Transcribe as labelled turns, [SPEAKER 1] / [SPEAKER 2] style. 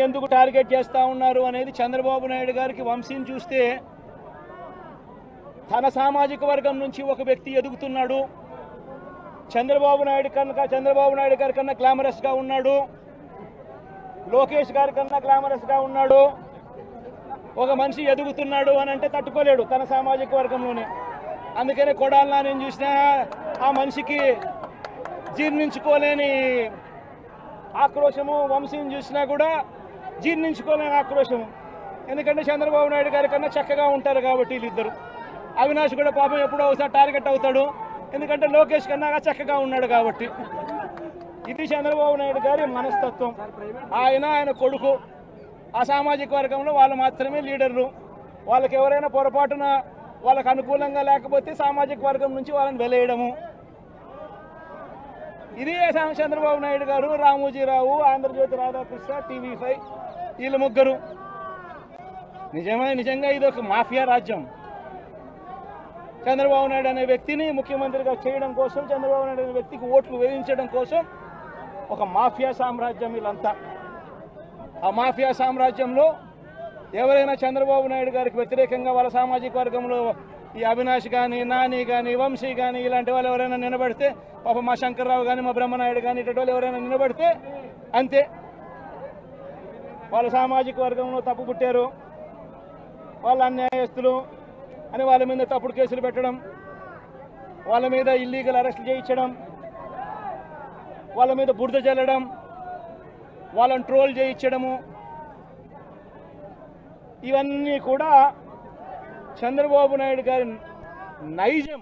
[SPEAKER 1] ఎందుకు టార్గెట్ చేస్తా ఉన్నారు అనేది చంద్రబాబు నాయుడు గారికి వంశీని చూస్తే తన సామాజిక వర్గం నుంచి ఒక వ్యక్తి ఎదుగుతున్నాడు. చంద్రబాబు నాయుడు గారి కన్నా గ్లామరస్ గా ఉన్నాడు. లోకేష్ గారి కన్నా గ్లామరస్ గా ఉన్నాడు. ఒక మనిషి ఎదుగుతున్నాడు అని అంటే తట్టుకోలేడు తన సామాజిక వర్గంలోనే. అందుకనే కొడాలి నేను చూసినా ఆ మనిషికి జీర్ణించుకోలేని ఆక్రోశము, వంశీని చూసినా కూడా జీర్ణించుకోలేని ఆక్రోశము. ఎందుకంటే చంద్రబాబు నాయుడు గారి కన్నా చక్కగా ఉంటారు కాబట్టి వీళ్ళిద్దరు. అవినాష్ కూడా పాపం ఎప్పుడో ఒకసారి టార్గెట్ అవుతాడు, ఎందుకంటే లోకేష్ కన్నా చక్కగా ఉన్నాడు కాబట్టి. ఇది చంద్రబాబు నాయుడు గారి మనస్తత్వం. ఆయన కొడుకు ఆ సామాజిక వర్గంలో వాళ్ళు మాత్రమే లీడర్లు. వాళ్ళకి ఎవరైనా పొరపాటున వాళ్ళకు అనుకూలంగా లేకపోతే సామాజిక వర్గం నుంచి వాళ్ళని వెలేయడము. ఇది చంద్రబాబు నాయుడు గారు, రామోజీరావు, ఆంధ్రజ్యోతి రాధాకృష్ణ, TV5 వీళ్ళు ముగ్గురు. నిజంగా ఇది ఒక మాఫియా రాజ్యం. చంద్రబాబు నాయుడు అనే వ్యక్తిని ముఖ్యమంత్రిగా చేయడం కోసం, చంద్రబాబు నాయుడు అనే వ్యక్తికి ఓట్లు వేయించడం కోసం ఒక మాఫియా సామ్రాజ్యం వీళ్ళంతా. ఆ మాఫియా సామ్రాజ్యంలో ఎవరైనా చంద్రబాబు నాయుడు గారికి వ్యతిరేకంగా వాళ్ళ సామాజిక వర్గంలో ఈ అవినాష్ కానీ, నాని కానీ, వంశీ కానీ ఇలాంటి వాళ్ళు ఎవరైనా నిలబడితే, పాప మా శంకర్రావు కానీ, మా బ్రహ్మనాయుడు కానీ ఇటువంటి వాళ్ళు ఎవరైనా నిలబడితే అంతే, వాళ్ళ సామాజిక వర్గంలో తప్పు పుట్టారు, వాళ్ళ అన్యాయస్తులు అని వాళ్ళ మీద తప్పుడు కేసులు పెట్టడం, వాళ్ళ మీద ఇల్లీగల్ అరెస్టులు చేయించడం, వాళ్ళ మీద బురద జల్లడం, వాళ్ళని ట్రోల్ చేయించడము, ఇవన్నీ కూడా చంద్రబాబు నాయుడు గారి నైజం.